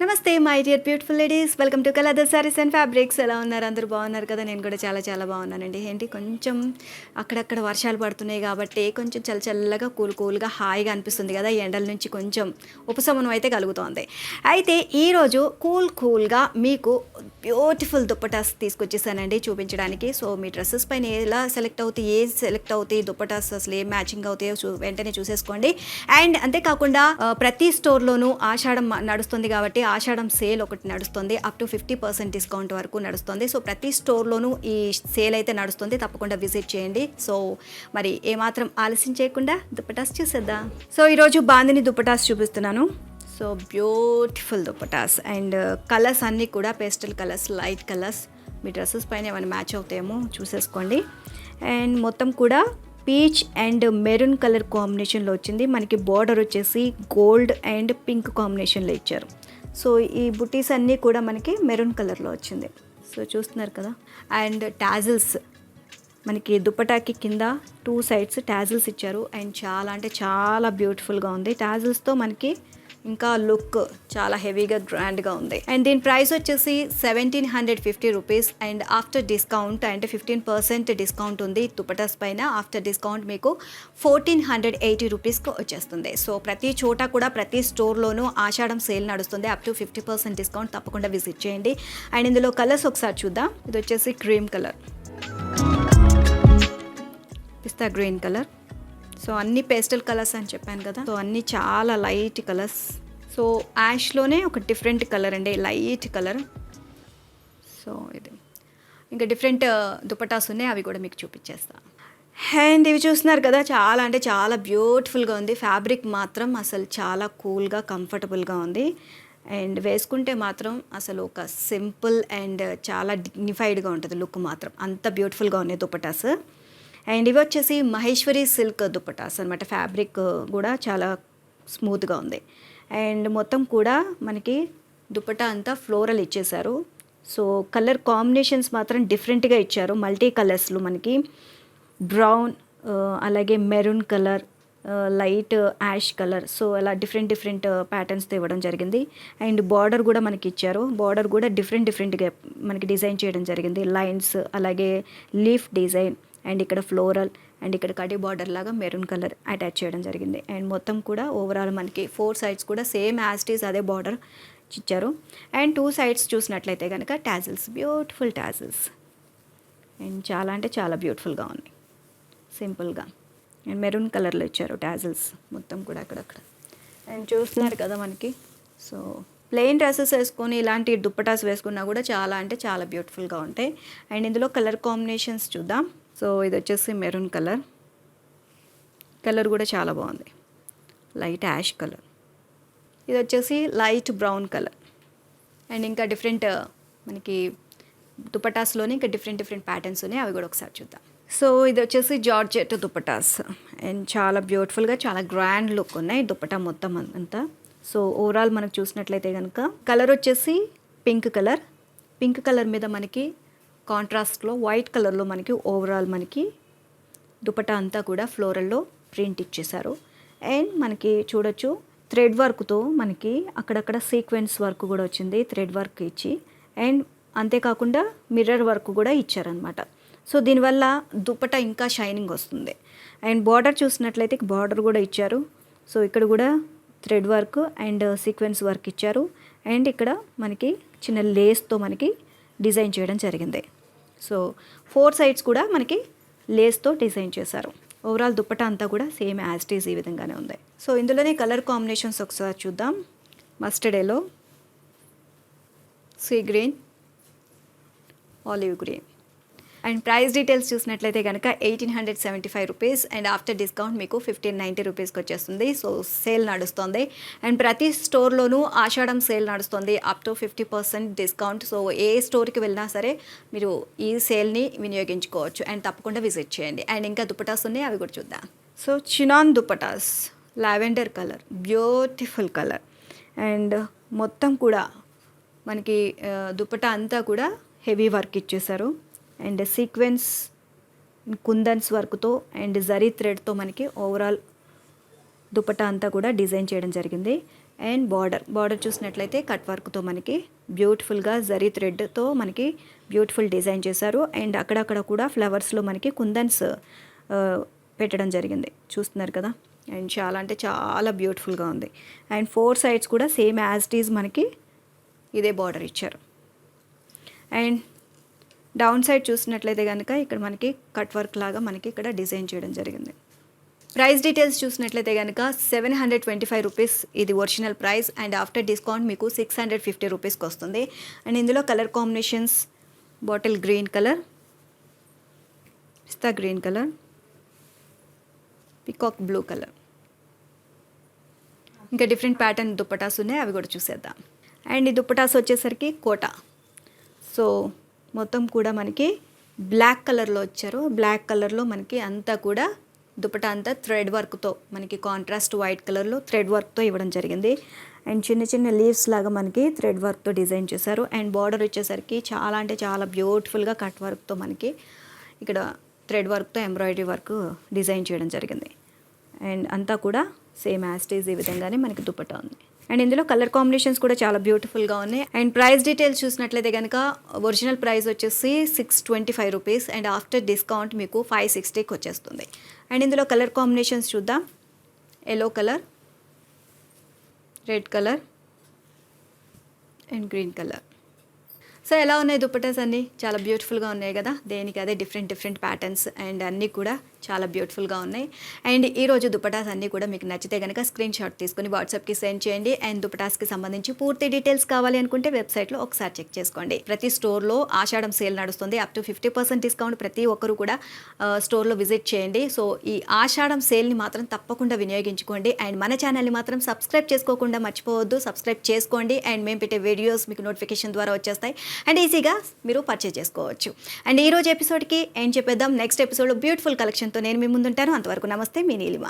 నమస్తే my dear beautiful ladies, welcome to colour saris and fabrics. ఎలా ఉన్నారు? అందరూ బాగున్నారు కదా? నేను కూడా చాలా చాలా బాగున్నానండి. ఏంటి కొంచెం అక్కడక్కడ వర్షాలు పడుతున్నాయి కాబట్టి కొంచెం చల్లగా కూల్గా హాయిగా అనిపిస్తుంది కదా. ఈ ఎండల నుంచి కొంచెం ఉపశమనం అయితే కలుగుతోంది. అయితే ఈరోజు కూల్గా మీకు బ్యూటిఫుల్ దుప్పటాస్ తీసుకొచ్చేసానండి చూపించడానికి. సో మీ డ్రెస్సెస్ పైన ఎలా సెలెక్ట్ అవుతాయి దుప్పటాస్ అసలు ఏం మ్యాచింగ్ అవుతాయో వెంటనే చూసేసుకోండి. అండ్ అంతేకాకుండా ప్రతి స్టోర్లోనూ ఆషాఢం నడుస్తుంది కాబట్టి ఆషాఢం సేల్ ఒకటి నడుస్తుంది. అప్ టు 50% డిస్కౌంట్ వరకు నడుస్తుంది. సో ప్రతి స్టోర్లోనూ ఈ సేల్ అయితే నడుస్తుంది, తప్పకుండా విజిట్ చేయండి. సో మరి ఏమాత్రం ఆలస్యం చేయకుండా దుప్పటాస్ చూసేద్దాం. సో ఈరోజు బాందిని దుప్పటాస్ చూపిస్తున్నాను. So beautiful dupattas and colours అన్నీ కూడా పేస్టల్ కలర్స్, లైట్ కలర్స్. మీ డ్రెస్సెస్ పైన ఏమైనా మ్యాచ్ అవుతాయేమో చూసేసుకోండి. అండ్ మొత్తం కూడా పీచ్ అండ్ మెరూన్ కలర్ కాంబినేషన్లో వచ్చింది. మనకి బార్డర్ వచ్చేసి గోల్డ్ అండ్ పింక్ కాంబినేషన్లో ఇచ్చారు. సో ఈ బుటీస్ అన్నీ కూడా మనకి మెరూన్ కలర్లో వచ్చింది. సో చూస్తున్నారు కదా. అండ్ టాజిల్స్ మనకి దుప్పటాకి కింద 2 sides టాజిల్స్ ఇచ్చారు. అండ్ చాలా అంటే చాలా బ్యూటిఫుల్గా ఉంది. టాజిల్స్తో మనకి ఇంకా లుక్ చాలా హెవీగా గ్రాండ్గా ఉంది. అండ్ దీని ప్రైస్ వచ్చేసి 1750 రూపీస్. అండ్ ఆఫ్టర్ డిస్కౌంట్ అంటే 15% డిస్కౌంట్ ఉంది దుపటాస్ పైన. ఆఫ్టర్ డిస్కౌంట్ మీకు 1480 రూపీస్కి వచ్చేస్తుంది. సో ప్రతి చోట కూడా ప్రతి స్టోర్లోనూ ఆషాఢం సేల్ నడుస్తుంది. అప్ టు 50% డిస్కౌంట్, తప్పకుండా విజిట్ చేయండి. అండ్ ఇందులో కలర్స్ ఒకసారి చూద్దాం. ఇది వచ్చేసి క్రీమ్ కలర్, పిస్తా గ్రీన్ కలర్. సో అన్ని పేస్టల్ కలర్స్ అని చెప్పాను కదా. సో అన్నీ చాలా లైట్ కలర్స్. సో యాష్లోనే ఒక డిఫరెంట్ కలర్ అండి, లైట్ కలర్. సో ఇది ఇంకా డిఫరెంట్ దుపటాస్ ఉన్నాయి, అవి కూడా మీకు చూపించేస్తాను. అండ్ ఇవి చూస్తున్నారు కదా, చాలా అంటే చాలా బ్యూటిఫుల్గా ఉంది. ఫ్యాబ్రిక్ మాత్రం అసలు చాలా కూల్గా కంఫర్టబుల్గా ఉంది. అండ్ వేసుకుంటే మాత్రం అసలు ఒక సింపుల్ అండ్ చాలా డిగ్నిఫైడ్గా ఉంటుంది లుక్. మాత్రం అంత బ్యూటిఫుల్గా ఉన్నాయి దుపటాస్. అండ్ ఇవి వచ్చేసి మహేశ్వరి సిల్క్ దుపటాస్ అనమాట. ఫ్యాబ్రిక్ కూడా చాలా స్మూత్గా ఉంది. అండ్ మొత్తం కూడా మనకి దుపటా అంతా ఫ్లోరల్ ఇచ్చేశారు. సో కలర్ కాంబినేషన్స్ మాత్రం డిఫరెంట్గా ఇచ్చారు. మల్టీ కలర్స్లో మనకి బ్రౌన్, అలాగే maroon colour, light ash colour. So అలా డిఫరెంట్ ప్యాటర్న్స్తో ఇవ్వడం జరిగింది. అండ్ బార్డర్ కూడా మనకి ఇచ్చారు. బార్డర్ కూడా డిఫరెంట్గా మనకి డిజైన్ చేయడం జరిగింది. లైన్స్, అలాగే లీఫ్ డిజైన్, అండ్ ఇక్కడ ఫ్లోరల్, అండ్ ఇక్కడ కడి బార్డర్ లాగా మెరూన్ కలర్ అటాచ్ చేయడం జరిగింది. అండ్ మొత్తం కూడా ఓవరాల్ మనకి 4 sides కూడా సేమ్ యాజ్ ఇట్ ఈస్ అదే బార్డర్ ఇచ్చారు. అండ్ 2 sides చూసినట్లయితే కనుక టాజిల్స్, బ్యూటిఫుల్ టాజిల్స్. అండ్ చాలా అంటే చాలా బ్యూటిఫుల్గా ఉన్నాయి, సింపుల్గా. అండ్ మెరూన్ కలర్లో ఇచ్చారు టాజిల్స్ మొత్తం కూడా అక్కడక్కడ. అండ్ చూస్తున్నారు కదా మనకి. సో ప్లెయిన్ డ్రెస్సెస్ వేసుకొని ఇలాంటి దుప్పటాస్ వేసుకున్నా కూడా చాలా అంటే చాలా బ్యూటిఫుల్గా ఉంటాయి. అండ్ ఇందులో కలర్ కాంబినేషన్స్ చూద్దాం. సో ఇది వచ్చేసి మెరూన్ కలర్, కలర్ కూడా చాలా బాగుంది, లైట్ యాష్ కలర్. ఇది వచ్చేసి లైట్ బ్రౌన్ కలర్. అండ్ ఇంకా డిఫరెంట్ మనకి దుపటాస్లోనే ఇంకా డిఫరెంట్ ప్యాటర్న్స్ ఉన్నాయి, అవి కూడా ఒకసారి చూద్దాం. సో ఇది వచ్చేసి జార్జెట్ దుపటాస్. అండ్ చాలా బ్యూటిఫుల్గా చాలా గ్రాండ్ లుక్ ఉన్నాయి దుపటా మొత్తం అంతా. సో ఓవరాల్ మనకు చూసినట్లయితే కనుక కలర్ వచ్చేసి పింక్ కలర్ మీద మనకి కాంట్రాస్ట్లో వైట్ కలర్లో మనకి ఓవరాల్ మనకి దుపటా అంతా కూడా ఫ్లోరల్లో ప్రింట్ ఇచ్చేశారు. అండ్ మనకి చూడొచ్చు థ్రెడ్ వర్క్తో మనకి అక్కడక్కడ సీక్వెన్స్ వర్క్ కూడా వచ్చింది, థ్రెడ్ వర్క్ ఇచ్చి. అండ్ అంతేకాకుండా మిర్రర్ వర్క్ కూడా ఇచ్చారనమాట. సో దీనివల్ల దుపటా ఇంకా షైనింగ్ వస్తుంది. అండ్ బార్డర్ చూసినట్లయితే బార్డర్ కూడా ఇచ్చారు. సో ఇక్కడ కూడా thread work and sequence work ఇచ్చారు. అండ్ ఇక్కడ మనకి చిన్న లేస్తో మనకి డిజైన్ చేయడం జరిగింది. సో 4 sides కూడా మనకి లేస్తో డిజైన్ చేశారు. ఓవరాల్ దుప్పటా అంతా కూడా సేమ్ యాజ్ ఇట్ ఈజ్ ఈ విధంగానే ఉంది. సో ఇందులోనే కలర్ కాంబినేషన్స్ ఒకసారి చూద్దాం. Mustard yellow, sea green, olive green. And price details చూసినట్లయితే కనుక 1875 రూపీస్. అండ్ ఆఫ్టర్ డిస్కౌంట్ మీకు 1590 రూపీస్కి వచ్చేస్తుంది. సో సేల్ నడుస్తుంది. అండ్ ప్రతి స్టోర్లోనూ ఆషాఢం సేల్ నడుస్తుంది, అప్ టు 50% డిస్కౌంట్. సో ఏ స్టోర్కి వెళ్ళినా సరే మీరు ఈ సేల్ని వినియోగించుకోవచ్చు. అండ్ తప్పకుండా విజిట్ చేయండి. అండ్ ఇంకా దుపటాస్ ఉన్నాయి, అవి కూడా చూద్దాం. So chinon dupattas, lavender colour, beautiful colour. And మొత్తం కూడా మనకి దుపటా అంతా కూడా హెవీ వర్క్ ఇచ్చేసారు. అండ్ సీక్వెన్స్ కుందన్స్ వర్క్తో అండ్ జరీ థ్రెడ్తో మనకి ఓవరాల్ దుపట్టా అంతా కూడా డిజైన్ చేయడం జరిగింది. అండ్ బార్డర్ చూసినట్లయితే కట్ వర్క్తో మనకి బ్యూటిఫుల్గా జరీ థ్రెడ్తో మనకి బ్యూటిఫుల్ డిజైన్ చేశారు. అండ్ అక్కడక్కడ కూడా ఫ్లవర్స్లో మనకి కుందన్స్ పెట్టడం జరిగింది, చూస్తున్నారు కదా. అండ్ చాలా అంటే చాలా బ్యూటిఫుల్గా ఉంది. అండ్ 4 సైడ్స్ కూడా సేమ్ యాజ్ ఇట్ ఈజ్ మనకి ఇదే బార్డర్ ఇచ్చారు. అండ్ డౌన్ సైడ్ చూసినట్లయితే కనుక ఇక్కడ మనకి కట్ వర్క్ లాగా మనకి ఇక్కడ డిజైన్ చేయడం జరిగింది. ప్రైస్ డీటెయిల్స్ చూసినట్లయితే కనుక 725 రూపీస్ ఇది original price. And after discount మీకు 650 రూపీస్కి వస్తుంది. అండ్ ఇందులో colour combinations bottle green colour, పిస్తా green colour, peacock blue colour, ఇంకా డిఫరెంట్ ప్యాటర్న్ దుప్పటాస్ ఉన్నాయి, అవి కూడా చూసేద్దాం. అండ్ ఈ దుప్పటాస్ వచ్చేసరికి కోటా. సో మొత్తం కూడా మనకి బ్లాక్ కలర్లో వచ్చారు. బ్లాక్ కలర్లో మనకి అంతా కూడా దుపట్టా అంతా థ్రెడ్ వర్క్తో మనకి కాంట్రాస్ట్ వైట్ కలర్లో థ్రెడ్ వర్క్తో ఇవ్వడం జరిగింది. అండ్ చిన్న చిన్న లీవ్స్ లాగా మనకి థ్రెడ్ వర్క్తో డిజైన్ చేశారు. అండ్ బార్డర్ వచ్చేసరికి చాలా అంటే చాలా బ్యూటిఫుల్గా కట్ వర్క్తో మనకి ఇక్కడ థ్రెడ్ వర్క్తో ఎంబ్రాయిడరీ వర్క్ డిజైన్ చేయడం జరిగింది. అండ్ అంతా కూడా సేమ్ యాస్టీజ్ ఈ విధంగానే మనకి దుపట్టా ఉంది. అండ్ ఇందులో కలర్ కాంబినేషన్స్ కూడా చాలా బ్యూటిఫుల్గా ఉన్నాయి. అండ్ ప్రైస్ డీటెయిల్స్ చూసినట్లయితే కనుక ఒరిజినల్ ప్రైస్ వచ్చేసి 625 రూపీస్ అండ్ ఆఫ్టర్ డిస్కౌంట్ మీకు 560కి వచ్చేస్తుంది. అండ్ ఇందులో కలర్ కాంబినేషన్స్ చూద్దాం. Yellow colour, red colour and green colour. So ఎలా ఉన్నాయి దుప్పటాస్ అన్నీ? చాలా బ్యూటిఫుల్గా ఉన్నాయి కదా, దేనికి అదే డిఫరెంట్ ప్యాటర్న్స్ అండ్ అన్నీ కూడా చాలా బ్యూటిఫుల్గా ఉన్నాయి. అండ్ ఈరోజు దుప్పటాస్ అన్నీ కూడా మీకు నచ్చితే కనుక స్క్రీన్ షాట్ తీసుకొని వాట్సాప్కి సెండ్ చేయండి. అండ్ దుప్పటాస్కి సంబంధించి పూర్తి డీటెయిల్స్ కావాలి అనుకుంటే వెబ్సైట్లో ఒకసారి చెక్ చేసుకోండి. ప్రతి స్టోర్లో ఆషాఢం సేల్ నడుస్తుంది, అప్ టు 50% డిస్కౌంట్. ప్రతి ఒక్కరు కూడా స్టోర్లో విజిట్ చేయండి. సో ఈ ఆషాఢం సేల్ని మాత్రం తప్పకుండా వినియోగించుకోండి. అండ్ మన ఛానల్ని మాత్రం సబ్స్క్రైబ్ చేసుకోకుండా మర్చిపోవద్దు, సబ్స్క్రైబ్ చేసుకోండి. అండ్ మేము పెట్టే వీడియోస్ మీకు నోటిఫికేషన్ ద్వారా వచ్చేస్తాయి అండ్ ఈజీగా మీరు పర్చేజ్ చేసుకోవచ్చు. అండ్ ఈరోజు ఎపిసోడ్కి ఏం చెప్పేద్దాం, నెక్స్ట్ ఎపిసోడ్లో బ్యూటిఫుల్ కలెక్షన్తో నేను మీ ముందుంటాను. అంతవరకు నమస్తే, మీ నీలిమ.